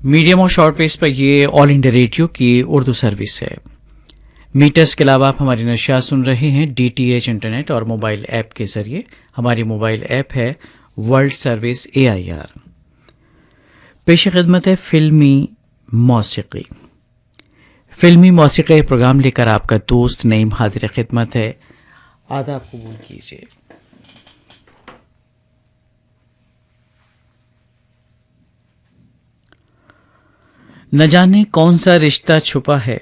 Medium और short waves पर ये ऑल इंडिया रेडियो की उर्दू सर्विस है। मीटर्स के अलावा आप हमारी नशियात सुन रहे हैं डीटीएच इंटरनेट और मोबाइल ऐप के जरिए। हमारी मोबाइल ऐप है वर्ल्ड सर्विस AIR। पेश खिदमत है फिल्मी मौसीकी। फिल्मी मौसीकी प्रोग्राम लेकर आपका दोस्त नईम हाजिर खिदमत है। आदाब कबूल कीजिए। न जाने कौन सा रिश्ता छुपा है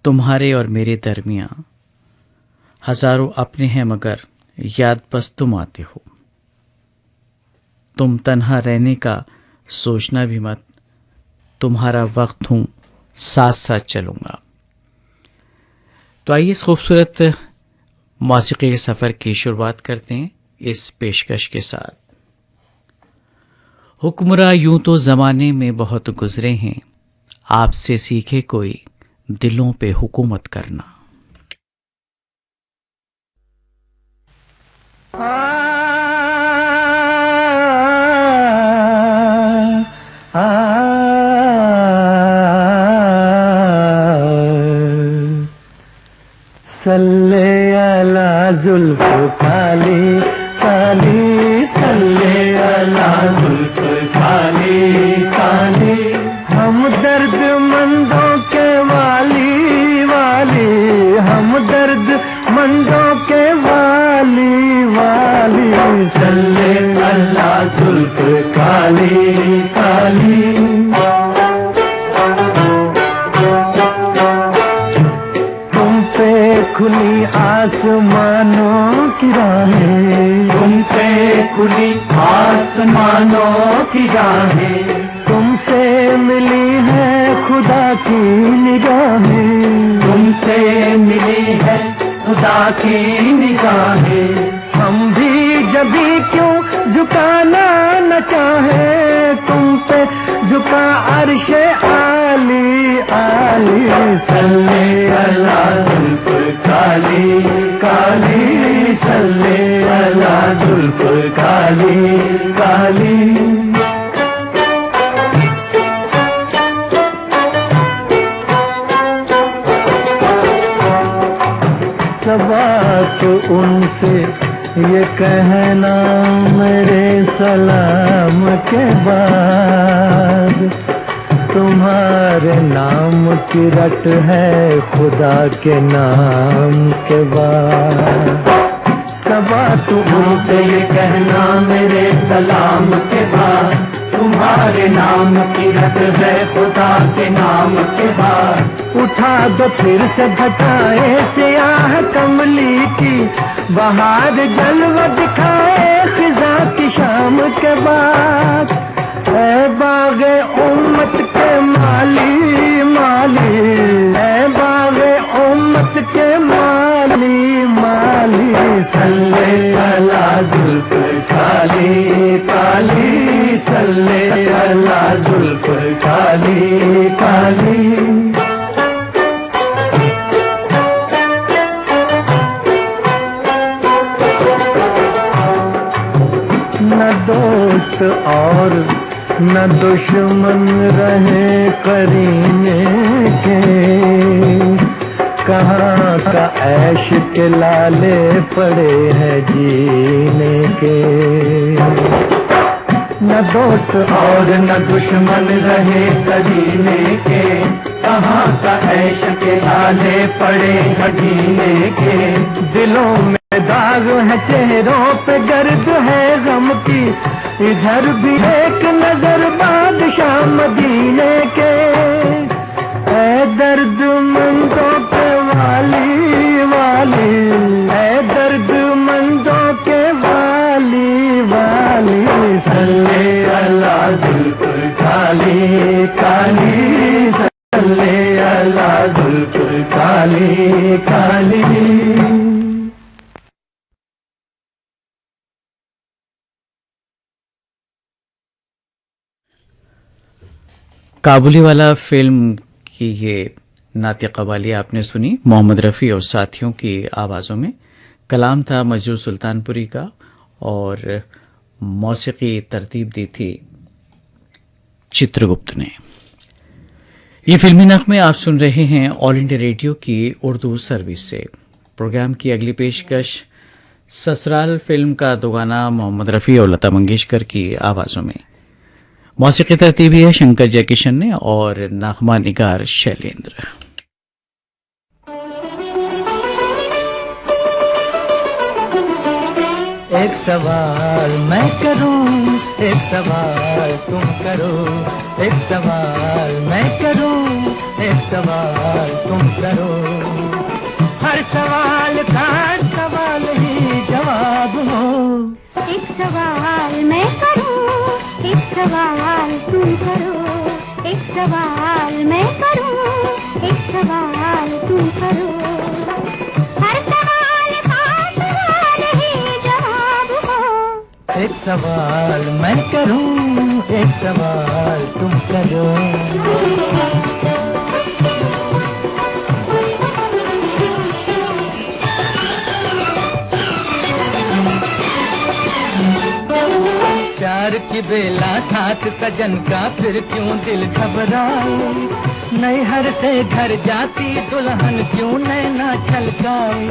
तुम्हारे और मेरे दरमियां, हजारों अपने हैं मगर याद बस तुम आते हो। तुम तन्हा रहने का सोचना भी मत, तुम्हारा वक्त हूं साथ साथ चलूंगा। तो आइए इस खूबसूरत मौसीकी के सफर की शुरुआत करते हैं इस पेशकश के साथ। हुक्मरां यूं तो जमाने में बहुत गुजरे हैं, आपसे सीखे कोई दिलों पे हुकूमत करना। सल्ले अला जुल्फ काली काली, सल्ले अला जुल्फ काली काली, हम दर्द मंदों के वाली वाली, हम दर्द मंदों के वाली वाली, सल्ले अला जुल्फ काली काली। खुली आसमानों की राहें, तुम पे खुली आसमानों की राहें, तुमसे मिली है खुदा की निगाहें, तुमसे मिली है खुदा की निगाहें। हम भी जभी क्यों झुकाना न चाहे, तुम पे झुका अर्शे आली आली, सल्ले अला जुल्फ काली काली, सल्ले अला जुल्फ काली काली। सबात उनसे ये कहना मेरे सलाम के बाद, तुम्हारे नाम की रट है खुदा के नाम के बाद। सबात उनसे ये कहना मेरे सलाम के बाद, तुम्हारे नाम की रट है खुदा के नाम के बाद। उठा दो फिर से घटाए सियाह कमली की, बहार जलवा दिखाए खिजा की शाम के बाद। ऐ बागे उम्मत के माली माली, ऐ बागे उम्मत के माली माली, सल्ले अला जुल्फ काली काली, सल्ले अला जुल्फ काली काली। न दोस्त और न दुश्मन रहे करीने के, कहाँ का ऐश के लाले पड़े हैं जीने के। न दोस्त और न दुश्मन रहे करीने के, कहाँ का ऐश के लाले पड़े हैं जीने के। दिलों में दाग है चेहरों पे गर्द है गम की, इधर भी एक नजर बादशाह मदीने के। ऐ दर्द मंदों के वाली वाली, ऐ दर्द मंदों के वाली वाली, सल्ले अला जुल्फ काली काली, सल्ले अला जुल्फ काली काली। काबुली वाला फिल्म की ये नात्य कवाली आपने सुनी मोहम्मद रफ़ी और साथियों की आवाज़ों में। कलाम था मजरूर सुल्तानपुरी का और मौसीकी तरतीब दी थी चित्रगुप्त ने। ये फिल्मी नगमे आप सुन रहे हैं ऑल इंडिया रेडियो की उर्दू सर्विस से। प्रोग्राम की अगली पेशकश ससुराल फिल्म का दो गाना मोहम्मद रफ़ी और लता मंगेशकर की आवाज़ों में। मौसीकी तरतीबी है शंकर जयकिशन ने और नगमा निगार शैलेंद्र। एक सवाल मैं करूं, एक सवाल तुम करो, एक सवाल मैं करूं, एक सवाल तुम करो। हर सवाल का सवाल ही जवाब हो। एक सवाल मैं करूं, एक सवाल तुम करो, एक सवाल मैं करूं, एक सवाल तुम करो। हर सवाल का सवाल ही जवाब हो। एक सवाल मैं करूं, एक सवाल तुम करो। प्यार की बेला साथ सजन का फिर क्यों दिल घबराए। नैहर से घर जाती दुल्हन क्यों नैना छलकाए।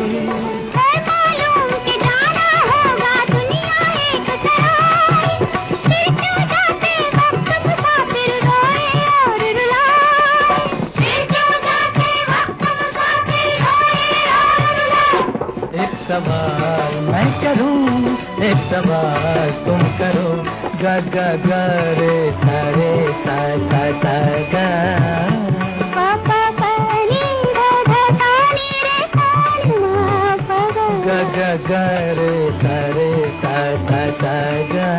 मालूम कि जाना होगा दुनिया एक सराय, फिर क्यों जाते वक्त मुसाफिर रोए और रुलाए। फिर क्यों जाते वक्त मुसाफिर रोए और रुलाए। एक सवाल मैं करूं, एक सवाल तुम करो। गा गा गा रे सा रे सा सा सा गा। पा पा पा नी रा धा सा नी रे सा मा पा गा। गा गा गा रे सा सा सा गा।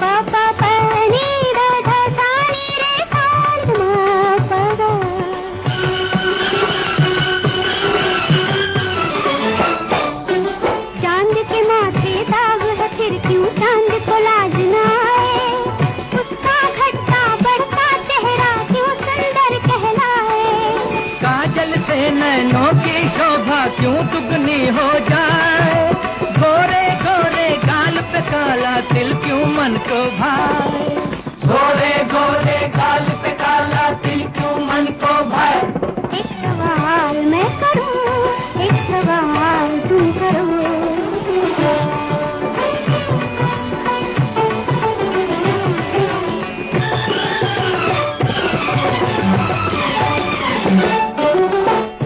पा पा पा नी रा धा सा नी रे सा मा पा गा। चांद के माथे दाग है फिर क्यों चांद को लाज न आए। उसका घटता बढ़ता चेहरा क्यों सुंदर कहलाए। काजल से नैनों की शोभा क्यों दुगनी हो जाए। गोरे गोरे गाल पे काला तिल क्यों मन को भाए। गोरे गोरे गाल पे काला तिल क्यों मन को भाए। एक सवाल मैं करूं, एक सवाल तुम करो।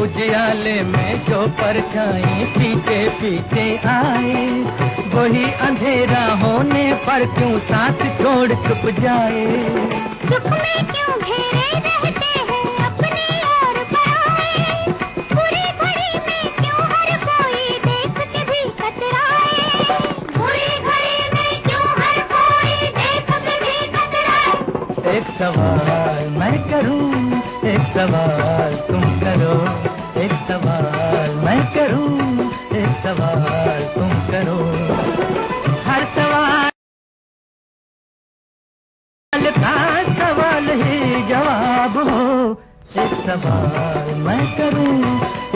उजियाले में जो परछाई पीछे पीछे आए। वही अंधेरा होने पर क्यों साथ छोड़ चुप जाए। सुख में क्यों घेरे रहते हैं अपने और पराए। बुरी घड़ी में क्यों हर कोई देख के भी कतराए। बुरी घड़ी में क्यों हर कोई देख के भी कतराए। एक सवाल मैं करूं, एक सवाल तुम करो। एक सवाल मैं करूं, एक सवाल तुम करो। हर सवाल का सवाल ही जवाब हो। एक सवाल मैं करूं,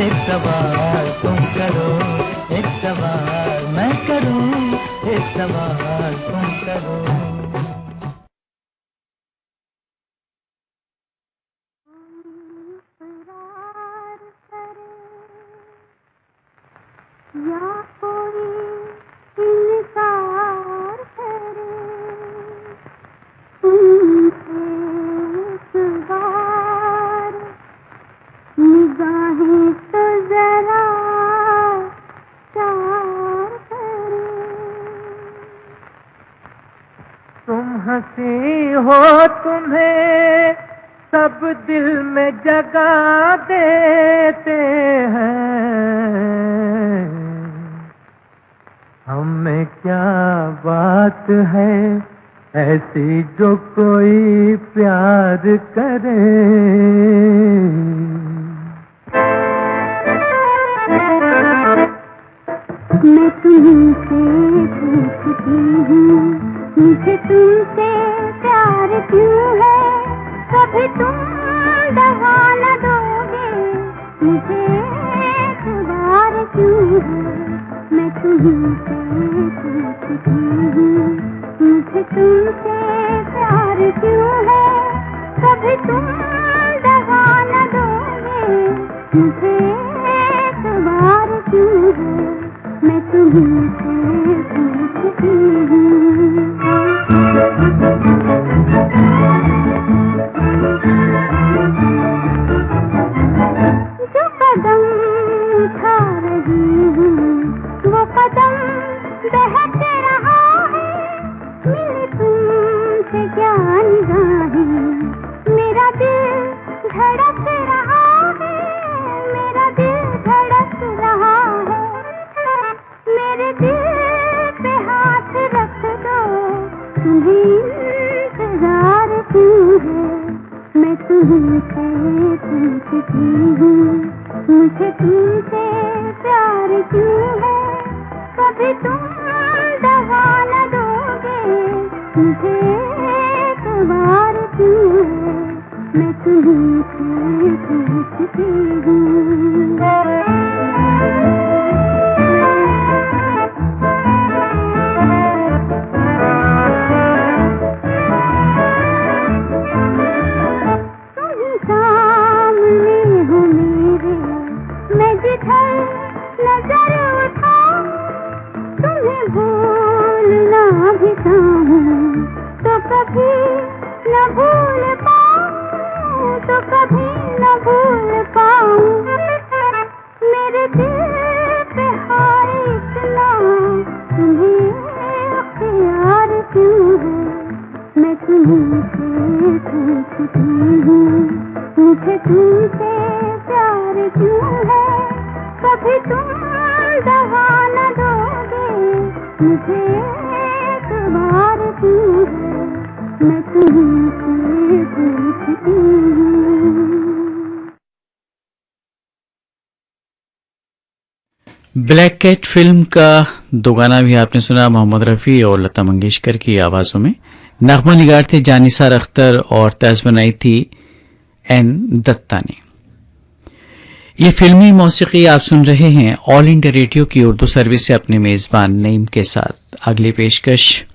एक सवाल तुम करो। एक सवाल मैं करूं, एक सवाल तुम करो। या कोई इनकार करे तुमसे एक बार। निगाहें तो जरा चार करे। तुम हंसी हो तुम्हें सब दिल में जगा देते हैं। हमें क्या बात है ऐसी जो कोई प्यार करे। मैं तुमसे पूछती हूँ मुझे तुमसे प्यार क्यों है। कभी तुम दगा न दोगे मुझे एतबार क्यों है। मैं तुमसे पूछती हूँ मुझे तुमसे प्यार क्यों है। तुम्हीं से पूछती हूँ, मुझे तुमसे प्यार क्यों है? कभी तुम दगा न दोगे मुझे एक बार क्यों है? मैं तुम्हीं से पूछती हूँ। मुझे तुमसे प्यार क्यों है? कभी तुम दगा न दोगे मुझे एक बार क्यों है? मैं तुमसे पूछती हूँ। ब्लैक कैट फिल्म का दो गाना भी आपने सुना, मोहम्मद रफ़ी और लता मंगेशकर की आवाजों में। नगमा निगार थे जानिसार अख्तर और तर्ज बनाई थी एन दत्ता ने। ये फिल्मी मौसीकी आप सुन रहे हैं ऑल इंडिया रेडियो की उर्दू सर्विस से अपने मेजबान नईम के साथ। अगली पेशकश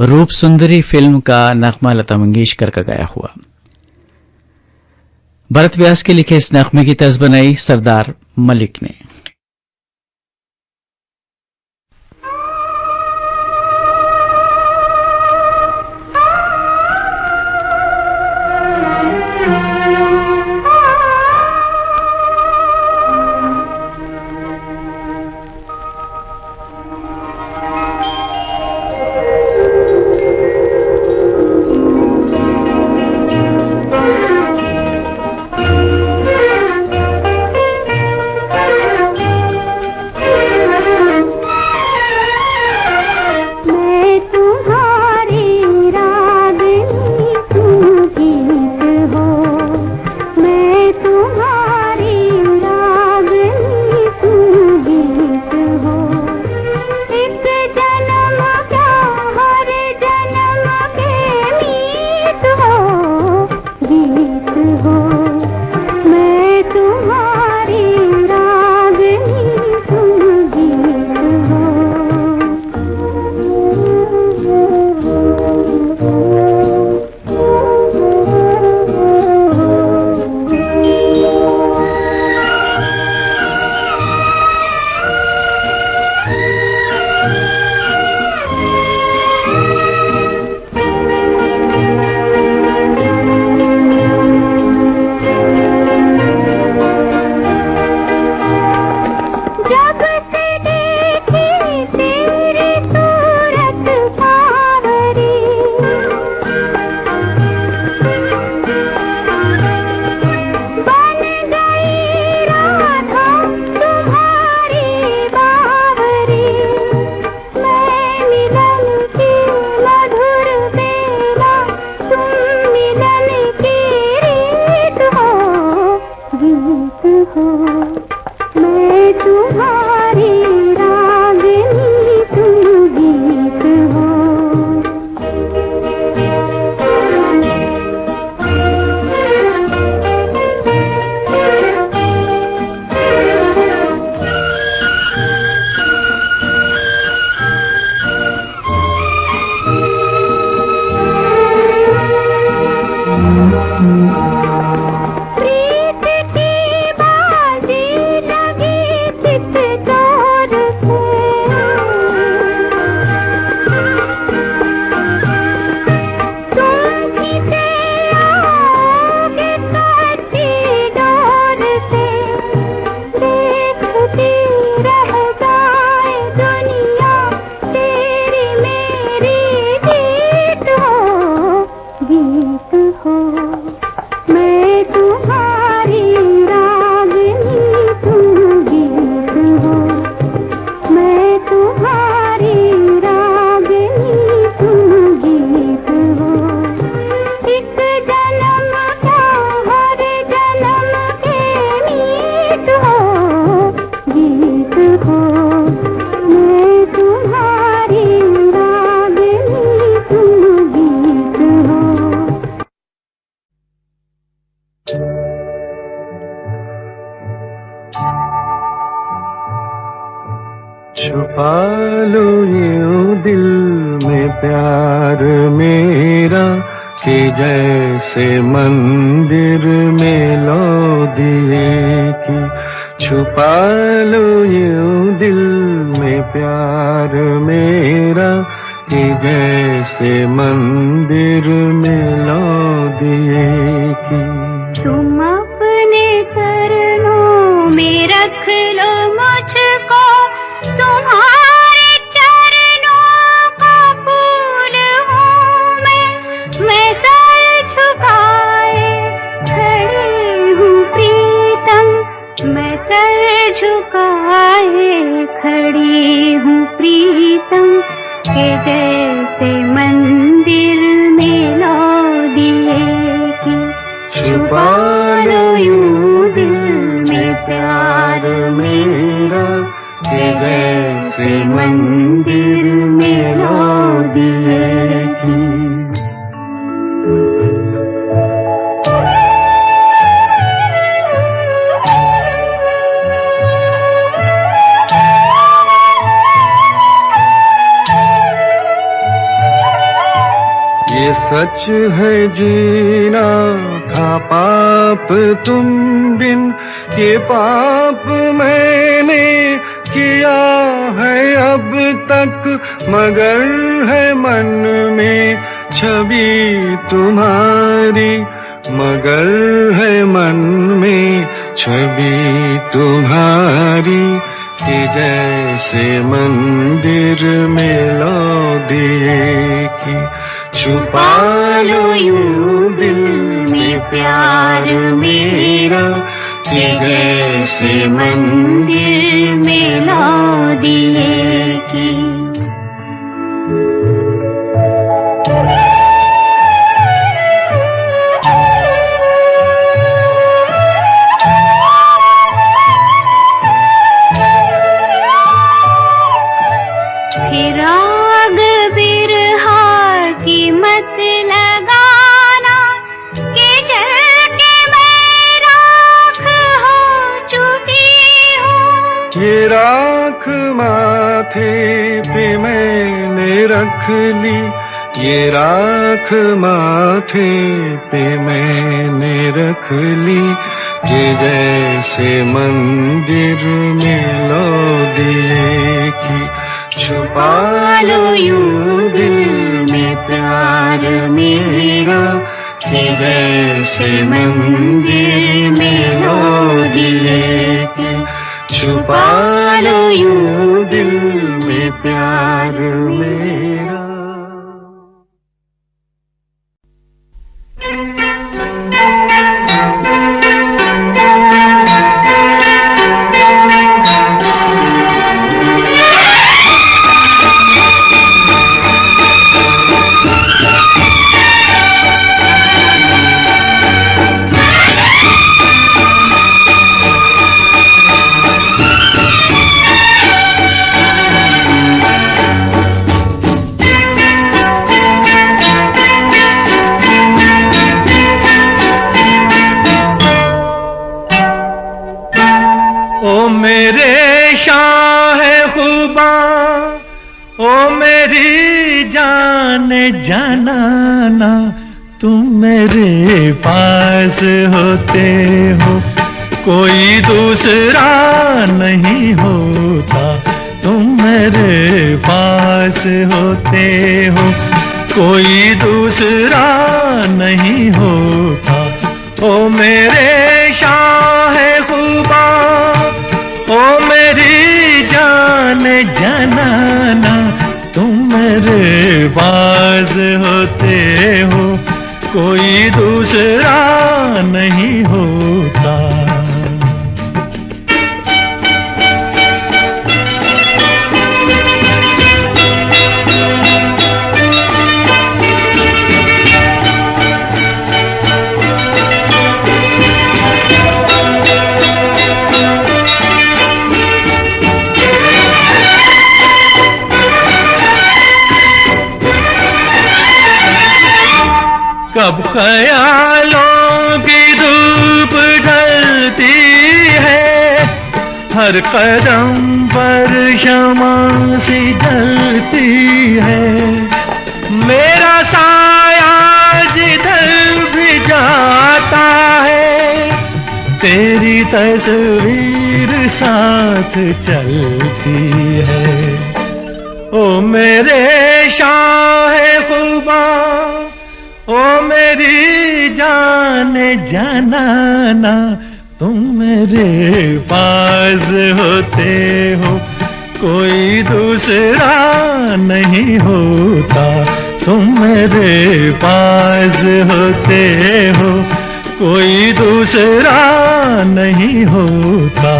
रूप सुंदरी फिल्म का नगमा लता मंगेशकर का गाया हुआ। भरत व्यास के लिखे इस नगमे की तर्ज बनाई सरदार मलिक ने। छुपा लो यूं दिल में प्यार मेरा कि जैसे मंदिर में लो दिए की। छुपा लो यूं दिल में प्यार मेरा कि जैसे मंदिर में लो दिए की। तुम अपने चरणों में रख लो मुझको, तुम्हारे चरणों का फूल हूँ मैं सर झुकाए खड़ी हूँ प्रीतम, मैं सर झुकाए खड़ी हूँ प्रीतम, के जैसे मंदिर में लो दिए की। छुपा लो यूं दिल में प्यार मेरा कि जैसे मंदिर में लो दिए की। ये सच है जीना था पाप तुम बिन, ये पाप मैंने किया है अब तक, मगर है मन में छवि तुम्हारी, मगर है मन में छवि तुम्हारी, कि जैसे मंदिर में लो दिए की। छुपा लो यूं दिल में प्यार मेरा कि जैसे मंदिर में लो दिए की। ये राख माथे पे मैंने रख ली, ये राख माथे पे मैंने रख ली, कि जैसे मंदिर में लो दिए की। छुपा लो यूं दिल में प्यार मेरा कि जैसे मंदिर में लो दिए की। छुपा लो यूं दिल में प्यार मेरा। मेरे शाह खुबा, ओ मेरी जान जानाना, तुम मेरे पास होते हो कोई दूसरा नहीं होता, तुम मेरे पास होते हो कोई दूसरा नहीं होता। ओ मेरे शाह खुबा, ओ मेरी जान जनाना, तुम मेरे पास होते हो कोई दूसरा नहीं होता। कब ख्यालों की धूप ढलती है हर कदम पर शमा सी जलती है, मेरा साया जिधर भी जाता है, तेरी तस्वीर साथ चलती है। ओ मेरे शाहे खुबा, ओ मेरी जान जनाना, तुम मेरे पास होते हो कोई दूसरा नहीं होता, तुम मेरे पास होते हो कोई दूसरा नहीं होता।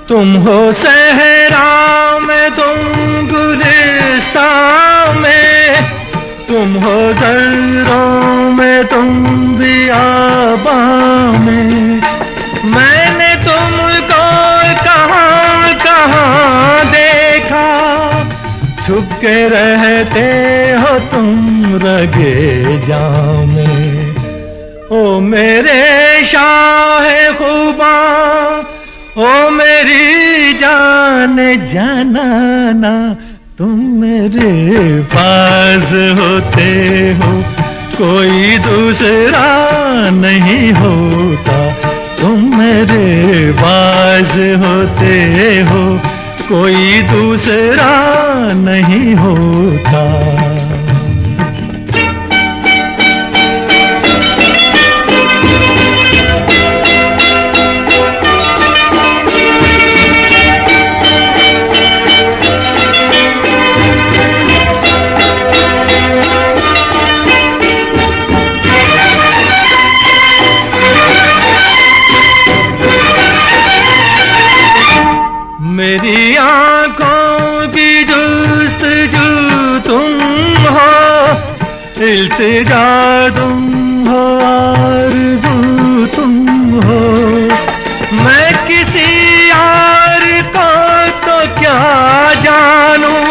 तुम हो सहरा में, तुम गुलिस्तान में, तुम हो ज़र्रों में, तुम बियाबा में, मैंने तुमको कहाँ कहाँ देखा, छुप के रहते हो तुम रगे जाम में। ओ मेरे शाहे खुबा, ओ मेरी जान जनाना, तुम मेरे पास होते हो कोई दूसरा नहीं होता, तुम मेरे पास होते हो कोई दूसरा नहीं होता। मेरी आँखों की जुस्तजू तुम हो, इल्तिजा तुम हो, आरज़ू तुम हो, मैं किसी यार को तो क्या जानूं,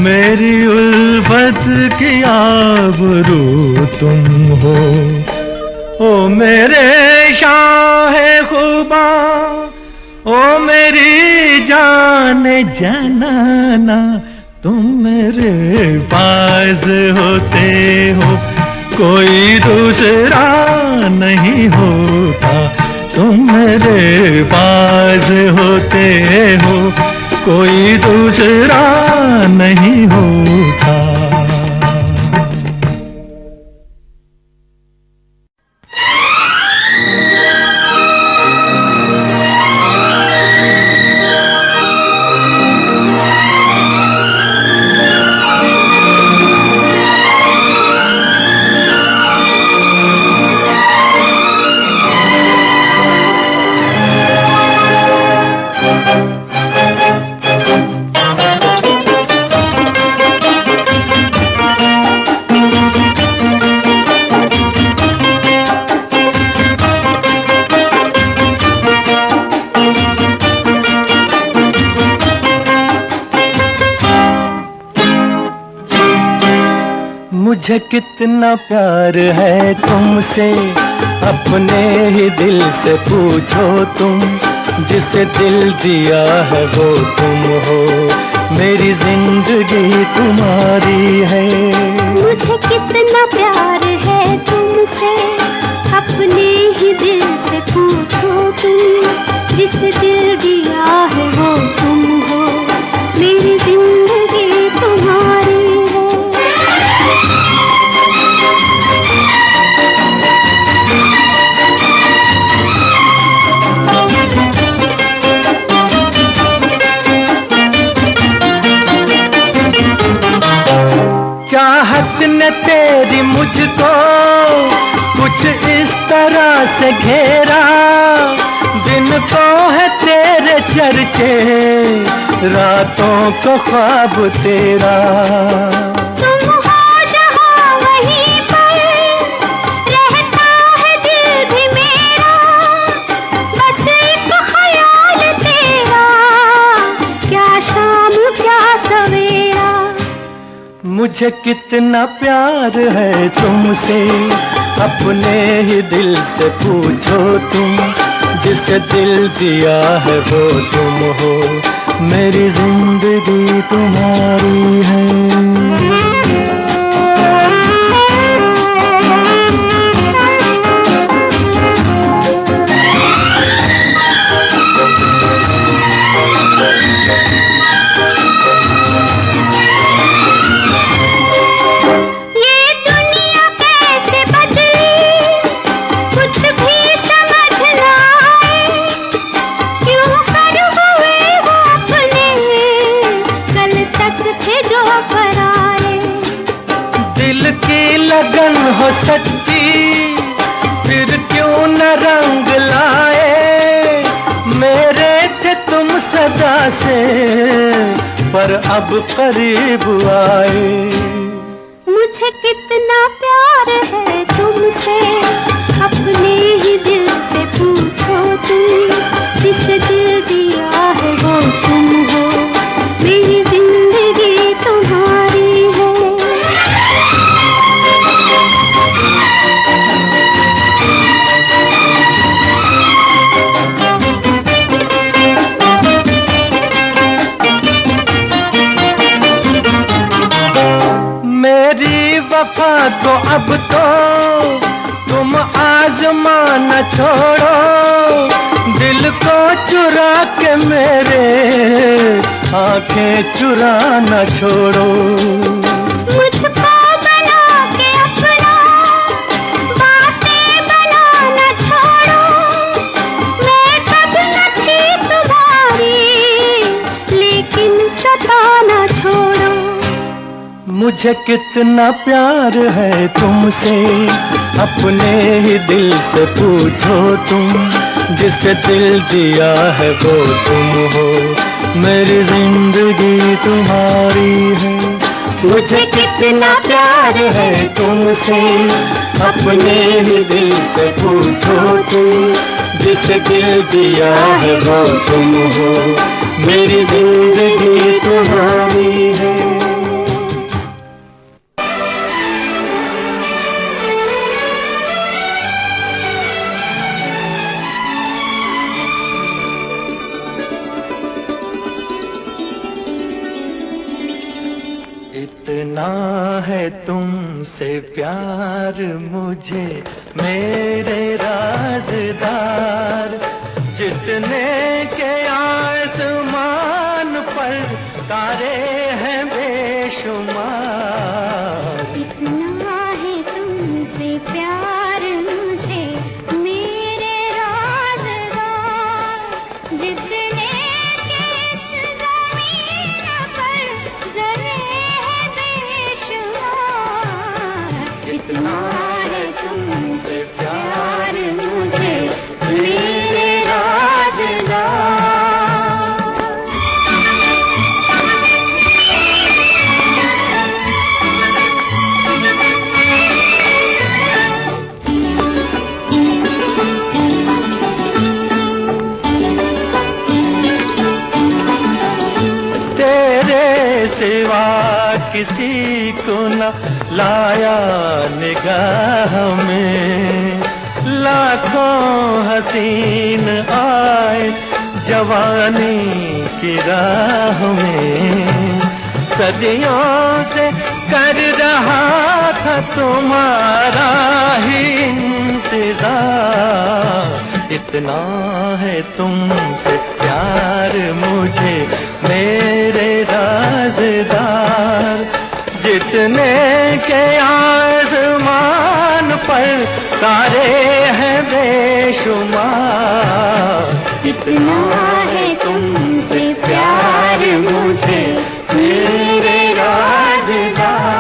मेरी उल्फत की आबरू तुम हो। ओ मेरे शाहे खुबा, ओ मेरी जान जनाना, तुम मेरे पास होते हो कोई दूसरा नहीं होता, तुम मेरे पास होते हो कोई दूसरा नहीं होता। मुझे कितना प्यार है तुमसे, अपने ही दिल से पूछो तुम, जिसे दिल दिया है वो तुम हो, मेरी जिंदगी तुम्हारी है। मुझे कितना प्यार है तुमसे, अपने ही दिल से पूछो तुम, जिसे दिल दिया है वो तुम हो, मेरी जिंदगी तुम्हारी है। चाहत ने तेरी मुझको कुछ इस तरह से घेरा, दिन को है तेरे चर्चे, रातों को ख्वाब तेरा। तुम हो जहाँ वहीं पर रहता है दिल भी मेरा, बस मुझे कितना प्यार है तुमसे, अपने ही दिल से पूछो तुम, जिसे दिल दिया है वो तुम हो, मेरी जिंदगी तुम्हारी है। हो सच्ची फिर क्यों न रंग लाए, मेरे थे तुम सदा से पर अब करीब आए। मुझे कितना प्यार है तुमसे, अपने ही दिल से पूछो तुम, जिसे दिल दिया है वो तुम हो, मेरी जिंदगी तुम्हारी है। मेरी वफा को अब तो तुम आजमा न छोड़ो, दिल को चुरा के मेरे आंखें चुरा न छोड़ो। मुझको बना के अपना, बातें बना न छोड़ो, मैं कब न थी तुम्हारी, लेकिन सता न छोड़ो। मुझे कितना प्यार है तुमसे, अपने ही दिल से पूछो तुम, जिसे दिल दिया है वो तुम हो, मेरी जिंदगी तुम्हारी है। मुझे कितना प्यार है तुमसे, अपने ही दिल से पूछो तुम, जिसे दिल दिया है वो तुम हो, मेरी जिंदगी तुम्हारी है। इतना है तुमसे प्यार मुझे मेरे राज़दार, जितने के आसमान पर तारे हैं बेशुमार। इतना है तुमसे प्यार मुझे मेरे राज़दार, जितने के इस ज़मीन पर ज़रे हैं बेशुमार। इतना है तुमसे प्यार मुझे मेरे राज़दार। सिवा किसी को न लाया निगाह में, लाखों हसीन आए जवानी की राह में, सदियों से कर रहा था तुम्हारा ही इंतजार। इतना है तुमसे प्यार मुझे मेरे राज़दार, जितने के आसमान पर तारे हैं बेशुमार। इतना है तुमसे प्यार मुझे मेरे राज़दार।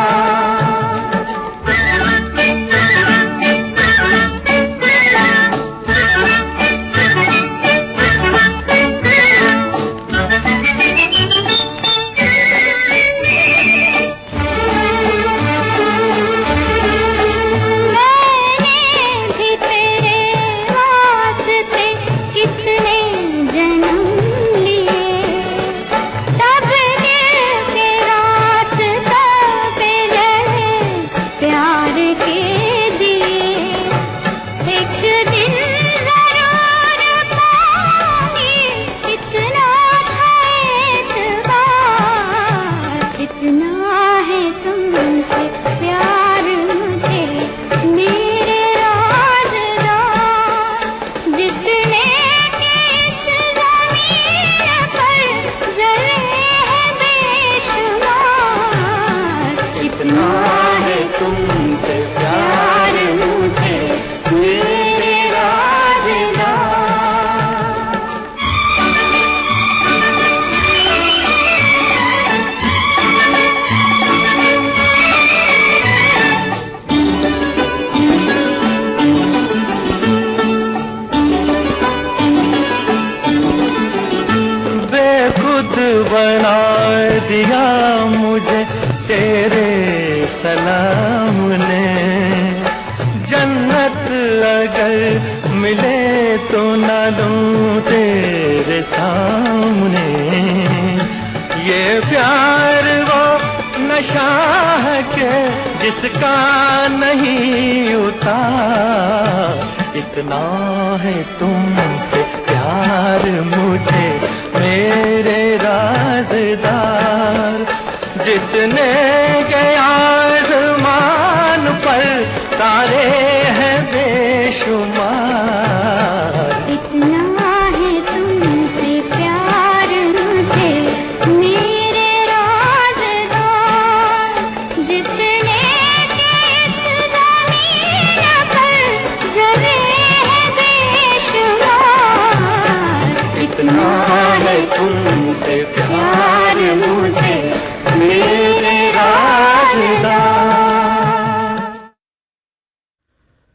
मैंने भी तेरे वास्ते कितने जन्म तुमसे प्यार मुझे मेरे राज़दार। बेखुद बना दिया मुझे तेरे सलाम ने, जन्नत अगर मिले तो न लूं तेरे सामने। ये प्यार वो नशा है के जिसका नहीं उतार, इतना है तुमसे प्यार मुझे मेरे राज़दार। जितने के आसमान पर तारे हैं बेशुमार, इतना है तुमसे प्यार मुझे मेरे राज़दार। जितने के इस ज़मीन पर ज़रे हैं बेशुमार, इतना है तुमसे प्यार मुझे मेरे राज़दार।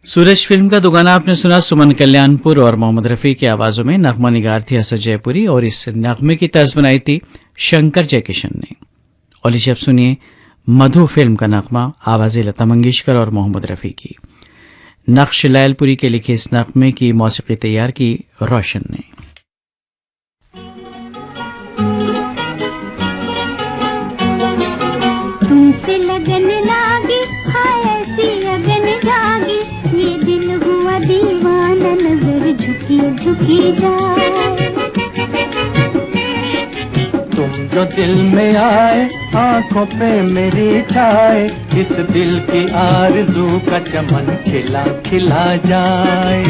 सूरज फिल्म का दुगाना आपने सुना सुमन कल्याणपुर और मोहम्मद रफी की आवाजों में। नगमा निगार थी असद जयपुरी और इस नगमे की तर्ज बनाई थी शंकर जयकिशन ने। और लीजिए अब सुनिए मधु फिल्म का नगमा, आवाजें लता मंगेशकर और मोहम्मद रफी की। नक्श लैलपुरी के लिखे इस नगमे की मौसीकी तैयार की रोशन ने। तुमसे लगन लागी हाय ऐसी लगन जागी, ये दिल हुआ दीवाना नजर झुकी झुकी जाए। तुम जो दिल में आए आंखों पे मेरी छाए, इस दिल की आरज़ू का चमन खिला खिला जाए।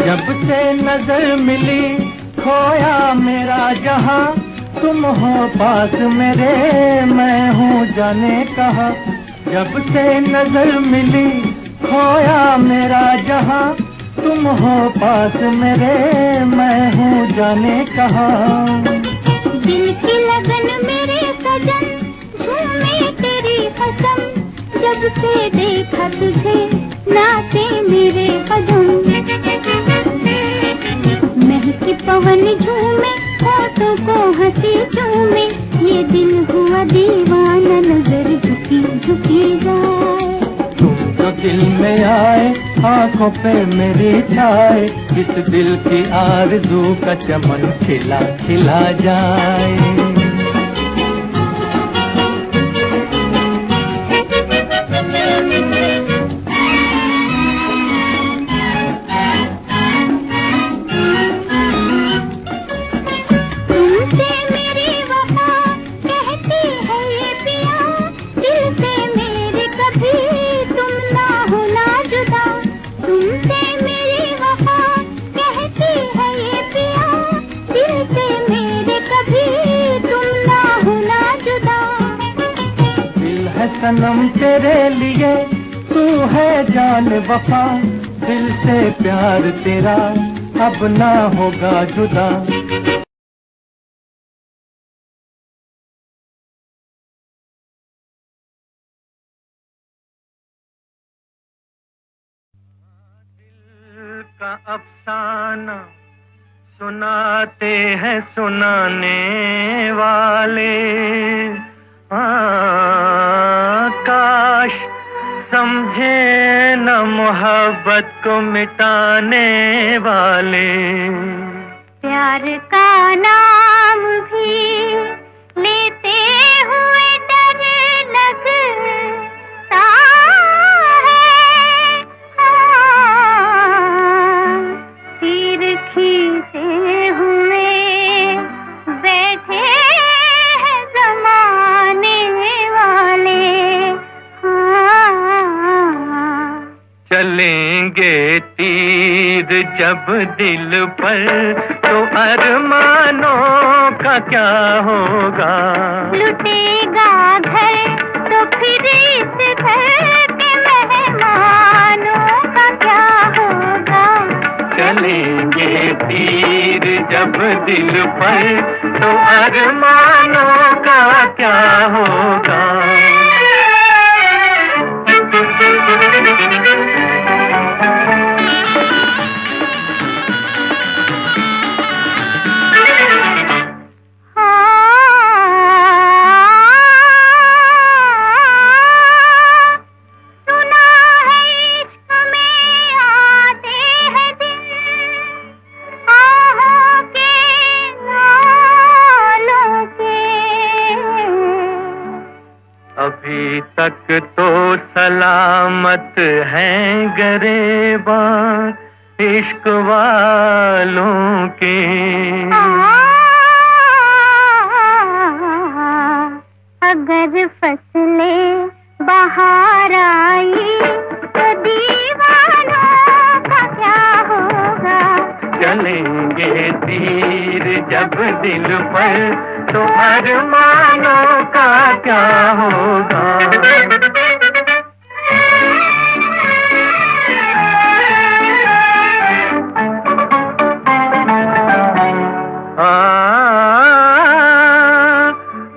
जब से नजर मिली खोया मेरा जहां, तुम हो पास मेरे मैं हूँ जाने कहाँ। जब से नजर मिली खोया मेरा जहां, तुम हो पास मेरे मैं हूँ जाने कहाँ। दिल की लगन मेरे सजन झूमे तेरी कसम, जब से देखा तुझे नाचे मेरे कदम। महकी पवन झूमे होठों को हंसी चूमे, ये दिल हुआ दीवाना नजर झुकी झुकी जाए। तुम जो दिल में आए आंखों पे मेरी छाए, इस दिल की आरज़ू का चमन खिला खिला जाए। सनम तेरे लिए तू है जान वफा, दिल से प्यार तेरा अब ना होगा जुदा। दिल का अफसाना सुनाते हैं सुनाने वाले, काश समझे न मोहब्बत को मिटाने वाले। प्यार का नाम भी लेते हुए डर लगता है, तीर खींचे हुए बैठे हैं जमाने वाले। चलेंगे चलेंगे तीर जब दिल पर तो अरमानों का क्या होगा। लुटेगा घर तो फिर इस घर के मेहमानों का क्या होगा। चलेंगे तीर जब दिल पर तो अरमानों का क्या होगा। अभी तक तो सलामत हैं गरेबां इश्क वालों के। अगर फसलें बाहर आई तो दीवानों का क्या होगा। चलेंगे तीर जब दिल पर तो अरमानों का क्या होगा।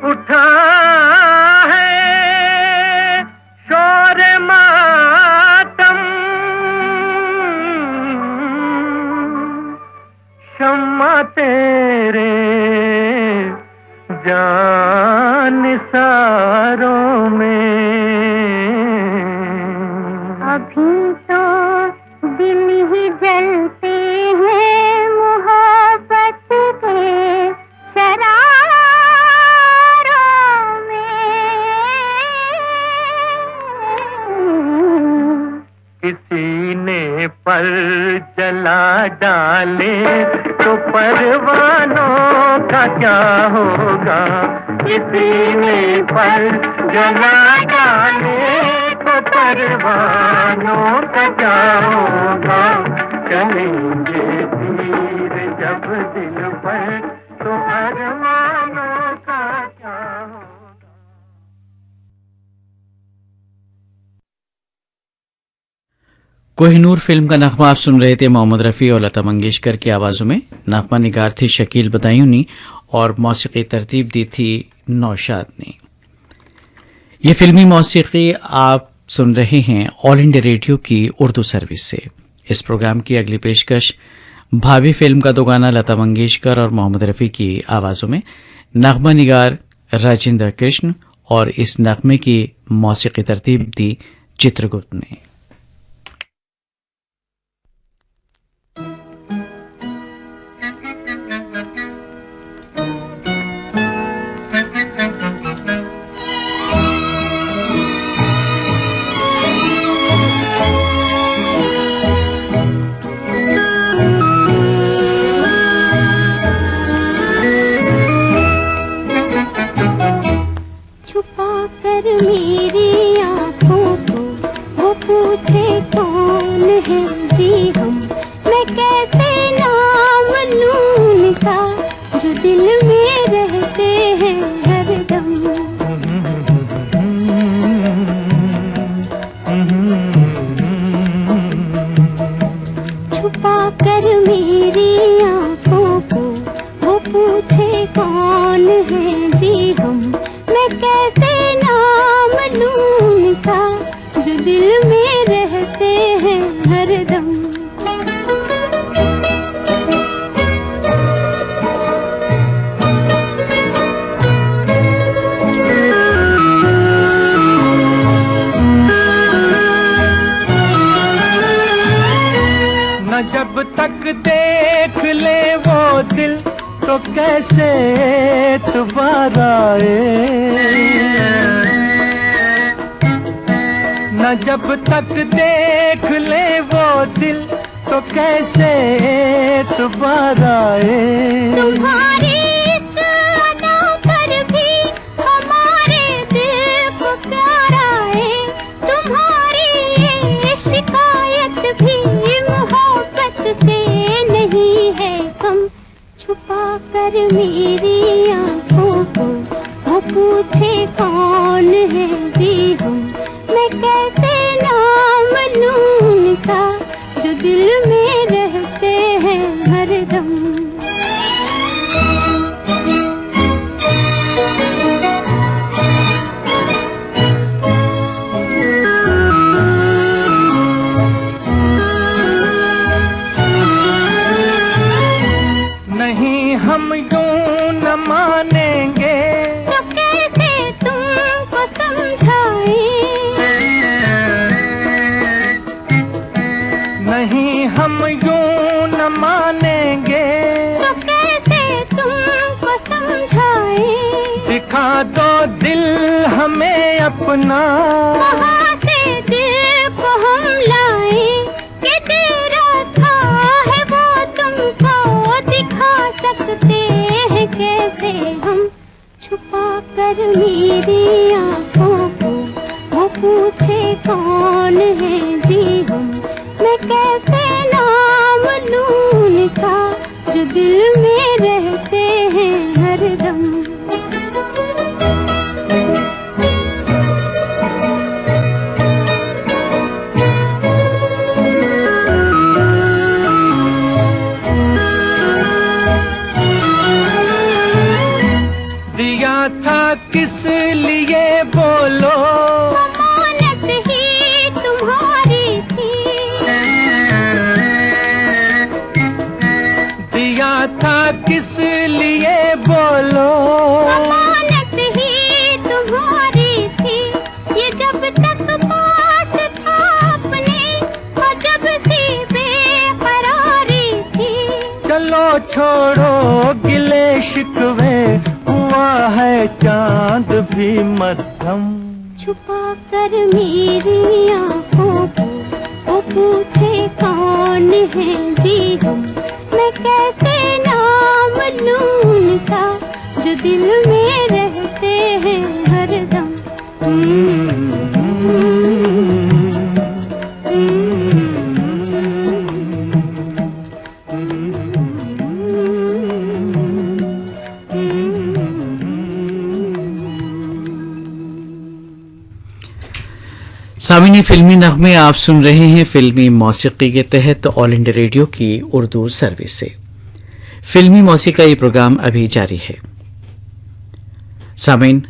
उठा है शोर मातम, शम्मा तेरे जानिसारों में। अभी तो दिल ही जलते हैं मोहब्बत के शरारों में। किसी ने पर जला डाले तो परवानों का क्या होगा। किसी ने पर जला डाले तो परवानों का क्या होगा। चलेंगे तीर जब दिल पर तो अरमानों का क्या होगा। कोहिनूर फिल्म का नगमा आप सुन रहे थे मोहम्मद रफ़ी और लता मंगेशकर की आवाज़ों में। नगमा निगार थी शकील बदायूनी और मौसीकी तरतीब दी थी नौशाद ने। ये फिल्मी मौसीकी आप सुन रहे हैं ऑल इंडिया रेडियो की उर्दू सर्विस से। इस प्रोग्राम की अगली पेशकश भाभी फिल्म का दो गाना लता मंगेशकर और मोहम्मद रफ़ी की आवाज़ों में। नगमा निगार राजेंद्र कृष्ण और इस नगमे की मौसीकी तरतीब दी चित्रगुप्त ने। मेरी आँखों को वो पूछे कौन है जी हम, मैं कैसे नाम लूं उनका जो दिल में रहते हैं हरदम। छुपा कर मेरी आँखों को वो पूछे कौन है जी हम, मैं कैसे उनका जो दिल में रहते हैं हरदम। न जब तक देख ले वो दिल तो कैसे दोबारा आए। न जब तक देख ले वो दिल तो कैसे दोबारा आए। तुम्हारी इस अदा पर भी हमारे दिल को प्यार आए, तुम्हारी ये शिकायत भी कर मेरी आंखों को वो पूछे कौन है जी हम, मैं कैसे नाम लूं उनका जो दिल में रहते हैं हरदम। नहीं हम यूं न मानेंगे तो कैसे तुमको समझाएं, नहीं हम यूं न मानेंगे, तो कैसे तुमको समझाएं, दिखा दो दिल हमें अपना, वहाँ से दिल को हम लाएं, कि तेरा था है वो तुमको दिखा सकते हैं कैसे हम, छुपा कर मेरी आंखों को वो पूछे कौन है जी हम, मैं कैसे नाम लूं उनका जो दिल में रहते हैं हरदम। दिया था किस लिए बोलो, अमानत ही तुम्हारी थी, दिया था किस लिए बोलो, अमानत ही तुम्हारी थी, ये जब तक पास था अपने और जब सी बेकरारी थी, चलो छोड़ो गिले शिकवे, हुआ है चांद भी मध्यम, छुपा कर मेरी आंखों को वो पूछे कौन है जी हम, मैं कैसे नाम लूं उनका जो दिल में रहते हैं हरदम। सामिनी फिल्मी नगमे आप सुन रहे हैं फिल्मी मौसीकी के तहत ऑल इंडिया रेडियो की उर्दू सर्विस से। फिल्मी मौसीकी का ये प्रोग्राम अभी जारी है। सामिन,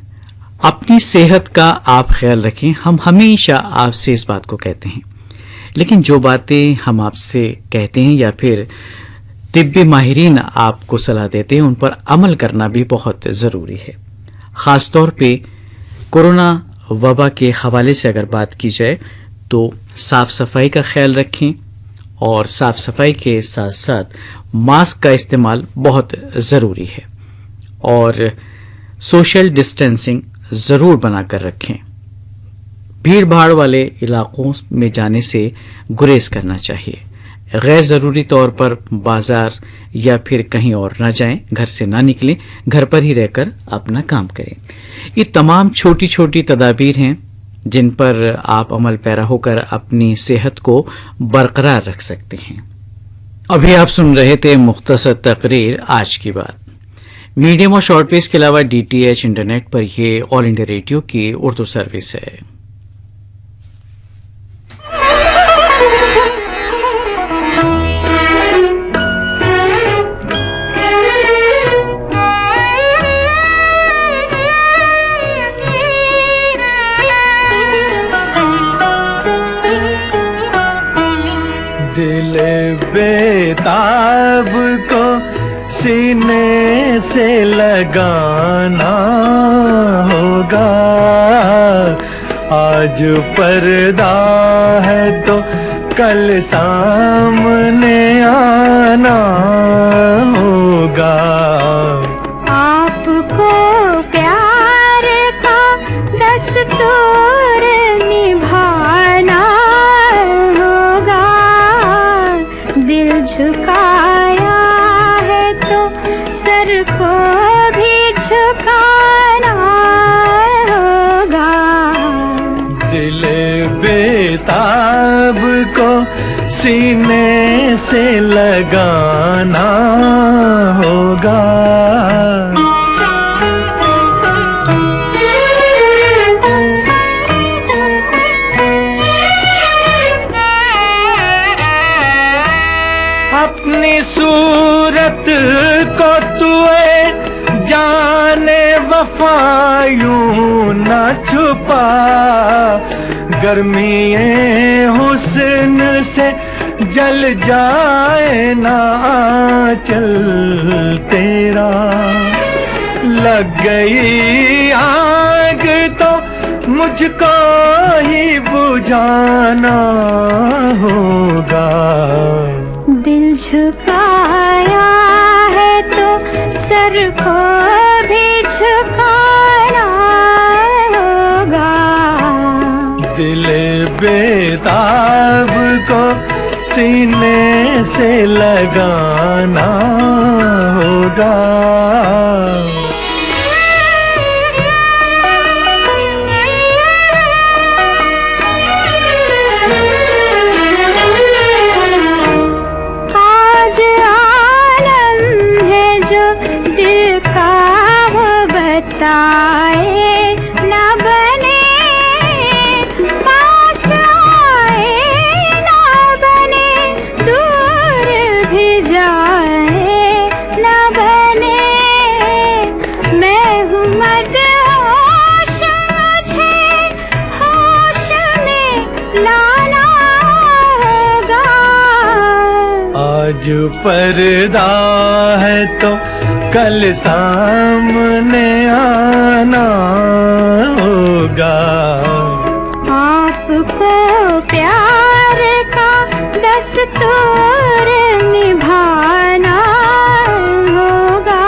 अपनी सेहत का आप ख्याल रखें। हम हमेशा आपसे इस बात को कहते हैं, लेकिन जो बातें हम आपसे कहते हैं या फिर तिब्बी माहिरीन आपको सलाह देते हैं उन पर अमल करना भी बहुत जरूरी है। खासतौर पे कोरोना वबा के हवाले से अगर बात की जाए तो साफ सफाई का ख्याल रखें और साफ सफाई के साथ साथ मास्क का इस्तेमाल बहुत ज़रूरी है और सोशल डिस्टेंसिंग ज़रूर बनाकर रखें। भीड़ भाड़ वाले इलाकों में जाने से गुरेज करना चाहिए। गैर ज़रूरी तौर पर बाजार या फिर कहीं और न जाएं, घर से ना निकलें, घर पर ही रहकर अपना काम करें। ये तमाम छोटी छोटी तदाबीर हैं जिन पर आप अमल पैरा होकर अपनी सेहत को बरकरार रख सकते हैं। अभी आप सुन रहे थे मुख्तसर तकरीर आज की बात। मीडियम और शॉर्टवेव के अलावा DTH इंटरनेट पर यह ऑल इंडिया रेडियो की उर्दू सर्विस है। दिल बेताब को सीने से लगाना होगा, आज पर्दा है तो कल सामने आना होगा। आपको प्यार का दस्तूर निभाना होगा, दिल झुकाया है तो सर को भी झुकाना होगा। दिल बेताब को सीने से लगाना होगा, अपनी सूरत को तुए जाने वफा यूं न छुपा, गर्मीए हुस्न से जल जाए ना आंचल तेरा। लग गई आग तो मुझको ही बुझाना होगा। दिल झुकाया है तो सर को भी झुकाना होगा। दिल बेताब को सीने से लगाना होगा। आज आलम है जो दिल का वो बताए, न बने पास आए, न बने दूर भी जाए, न बने मैं हूँ मदहोश, मुझे होश में लाना होगा। आज पर्दा है तो कल सामने आना होगा। आपको प्यार का दस्तूर निभाना होगा।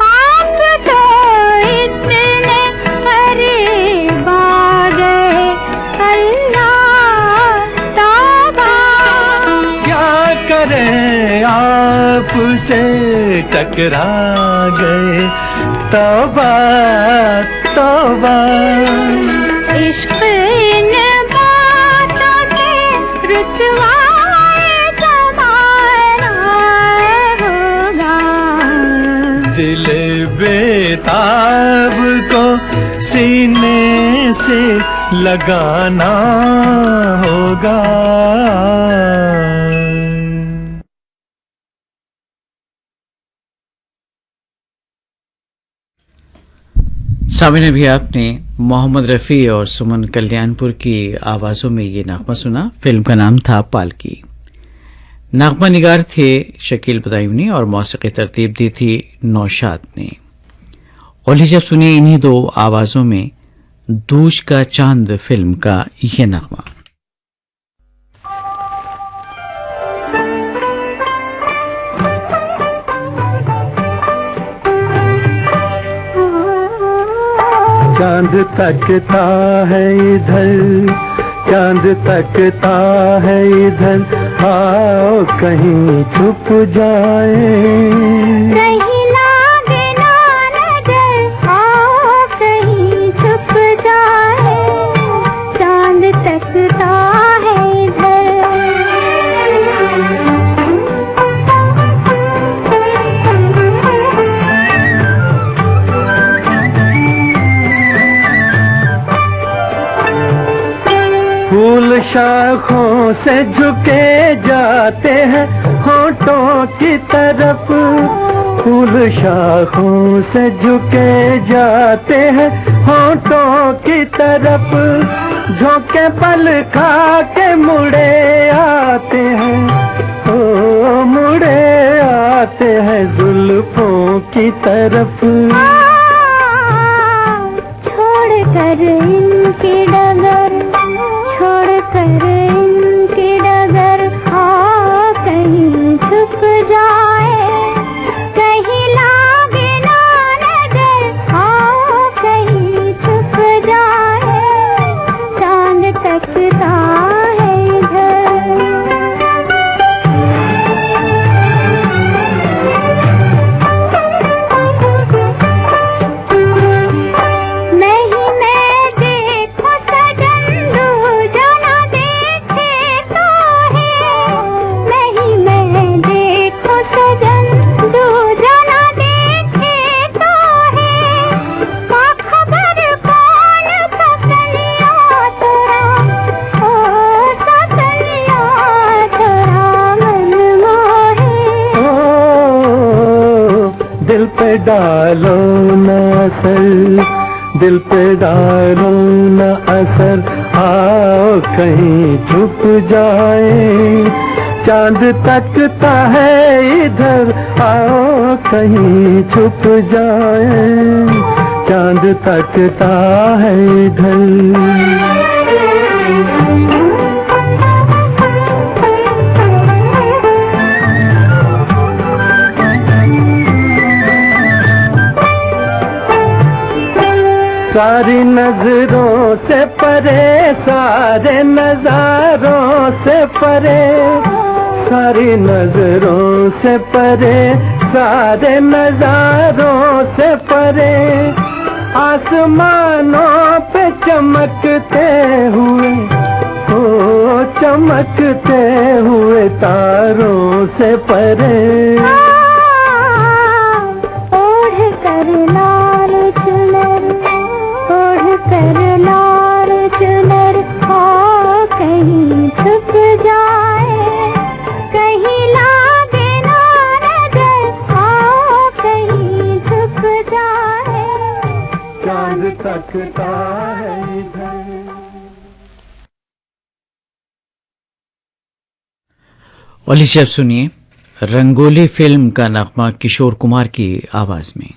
आप तो इतने करीब आ गए, अल्लाह तौबा। क्या करें आपसे टकरा गए, तौबा तौबा। इश्क इन बातों से रुसवाए ज़माना होगा। दिल बेताब को सीने से लगाना होगा। सामने भी आपने मोहम्मद रफ़ी और सुमन कल्याणपुर की आवाज़ों में ये नगमा सुना। फिल्म का नाम था पालकी। नगमा निगार थे शकील बदायूनी और मौसीकी तरतीब दी थी नौशाद ने। और जब सुनिए इन्हीं दो आवाज़ों में दूज का चांद फिल्म का ये नगमा। चांद तकता है इधर, चांद तकता है इधर, आओ कहीं छुप जाए। कहीं लागे ना नजर, आओ कहीं छुप जाए। चांद तकता है फूल शाखों से झुके जाते हैं होठों की तरफ, फूल शाखों से झुके जाते हैं होठों की तरफ। झोंके पल खा के मुड़े आते हैं, ओ मुड़े आते हैं जुल्फों की तरफ। छोड़ कर इनकी डगर, छोड़ कर इनकी डगर, हाँ कहीं छुप जाए। कहीं लागे ना नजर, हाँ कहीं छुप जाए। चांद तकता है नहीं मैं देखो सजन दिल पे डालो न असर, दिल पे डालो न असर, आओ कहीं छुप जाए, चांद तकता है इधर, आओ कहीं छुप जाए, चांद तकता है इधर। सारी नजरों से परे, सारे नजारों से परे, सारी नजरों से परे, सारे नजारों से परे, आसमानों पे चमकते हुए, ओ चमकते हुए तारों से परे। ओढ़ कर लाल चुनर, ओढ़ कर लाल चुनर, आओ कहीं छुप जाए, कहीं लागे ना नजर, आओ कहीं छुप जाए, चांद तकता है इधर। और लीजिए अब सुनिए रंगोली फिल्म का नगमा किशोर कुमार की आवाज में।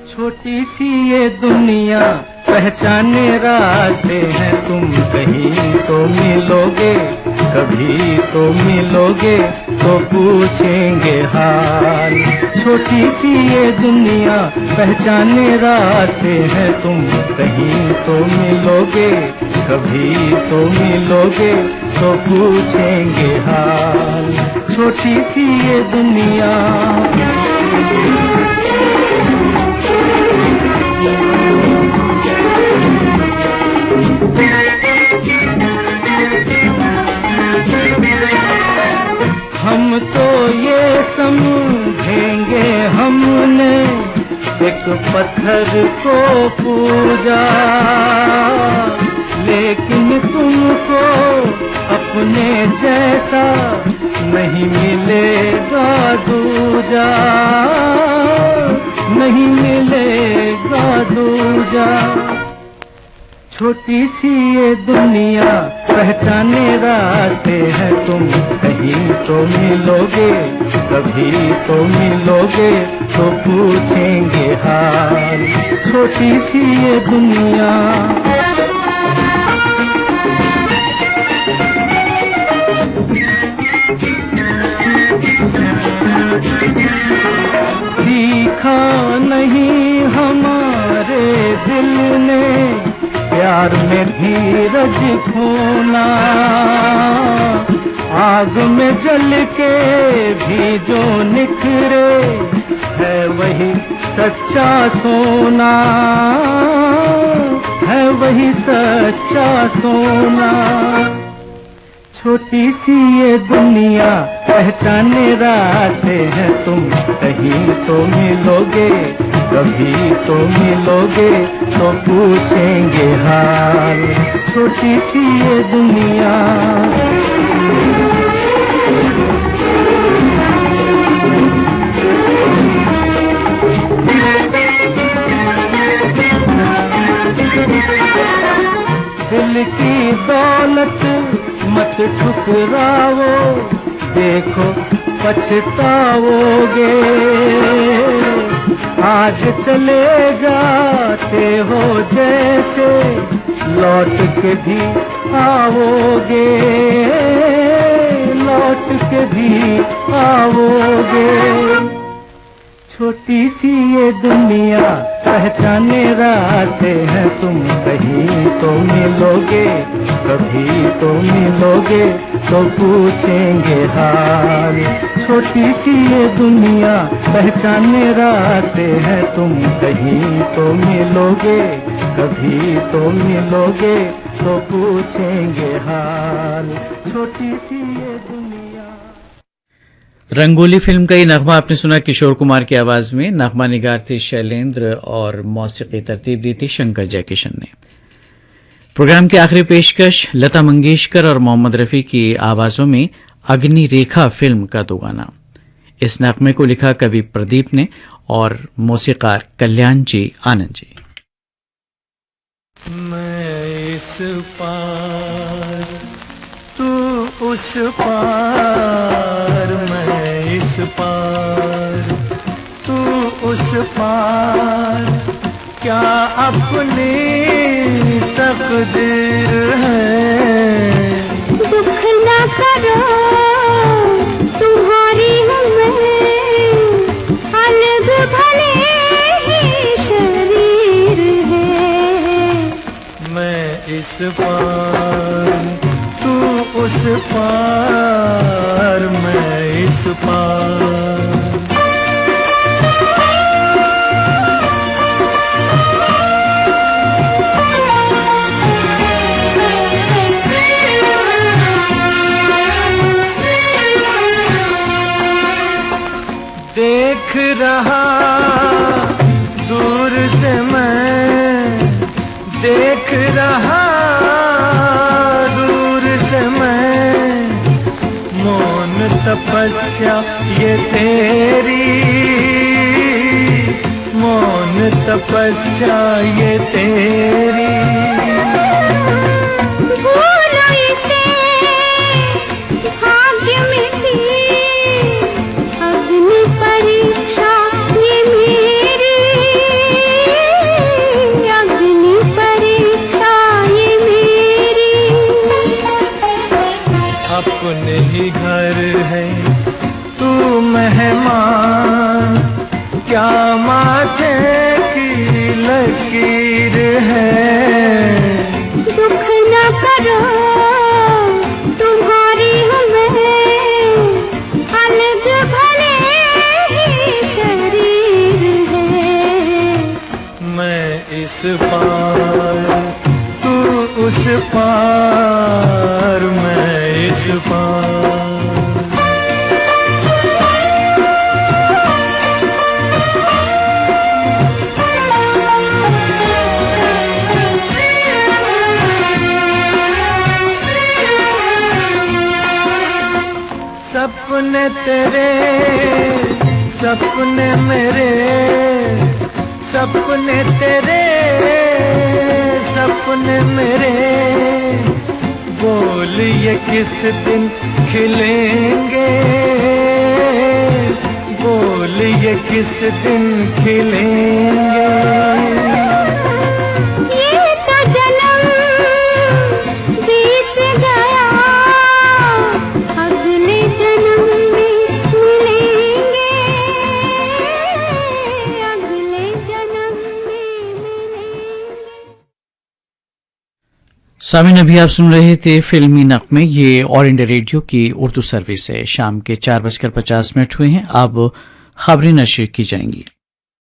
छोटी सी ये दुनिया पहचाने रास्ते हैं, तुम कहीं तो मिलोगे, कभी तो मिलोगे, तो पूछेंगे हाल। छोटी सी ये दुनिया पहचाने रास्ते हैं, तुम कहीं तो मिलोगे, कभी तो मिलोगे, तो पूछेंगे हाल। छोटी सी ये दुनिया हम तो ये समझेंगे हमने एक पत्थर को पूजा, लेकिन तुमको अपने जैसा नहीं मिलेगा दूजा, नहीं मिलेगा दूजा। छोटी सी ये दुनिया पहचाने रास्ते हैं, तुम कहीं तो मिलोगे, कभी तो मिलोगे, तो पूछेंगे हाल। छोटी सी ये दुनिया सीखा नहीं हमारे दिल ने प्यार में धीरज खोना, आग में जल के भी जो निखरे है वही सच्चा सोना, है वही सच्चा सोना। छोटी सी ये दुनिया पहचाने रास्ते हैं, तुम कहीं तो मिलोगे, कभी तो मिलोगे, तो पूछेंगे हाल। छोटी सी ये दुनिया दिल की दौलत मत ठुकराओ, देखो पछताओगे, आज चले जाते हो जैसे लौट के भी आओगे, लौट के भी आओगे। छोटी सी ये दुनिया पहचाने रास्ते हैं, तुम कहीं तो मिलोगे, कभी तो मिलोगे, तो पूछेंगे हाल। छोटी सी ये दुनिया पहचाने रास्ते हैं, तुम कहीं तो मिलोगे, कभी तो मिलोगे, तो पूछेंगे हाल। हाल, छोटी सी ये दुनिया। रंगोली फिल्म का ये नगमा आपने सुना किशोर कुमार की आवाज में। नगमा निगार थे शैलेंद्र और मौसीकी तरतीब दी थी शंकर जयकिशन ने। प्रोग्राम की आखिरी पेशकश लता मंगेशकर और मोहम्मद रफी की आवाजों में अग्नि रेखा फिल्म का दो गाना। इस नगमे को लिखा कवि प्रदीप ने और मौसीकार कल्याण जी आनंद जी। मैं इस पार तू उस पार, मैं इस पार तू उस पार, क्या अपनी तकदीर है। दुख न करो तुम्हारी हमें, अलग भले ही शरीर है। मैं इस पार तू उस पार, मैं इस पार। देख रहा दूर से मैं, देख रहा दूर से मैं, मौन तपस्या ये तेरी, मौन तपस्या ये तेरी। अपने ही घर है तू मेहमान, क्या माथे की लकीर है। दुख न करो तुम्हारी हमें, अलग भले ही शरीर है। मैं इस पार तू उस पार, मैं इस पार। सपने तेरे, सपने मेरे, सपने तेरे, सपने मेरे, बोल ये किस दिन खिलेंगे, बोल ये किस दिन खिलेंगे। ये तो जन्म बीत गया, अगले जन्म में मिलेंगे, अगले जन्म में मिलेंगे। सामीन अभी आप सुन रहे थे फिल्मी नगमे। ये ऑल इंडिया रेडियो की उर्दू सर्विस है। शाम के 4:50 हुए हैं। अब खबरें नशर की जाएंगी।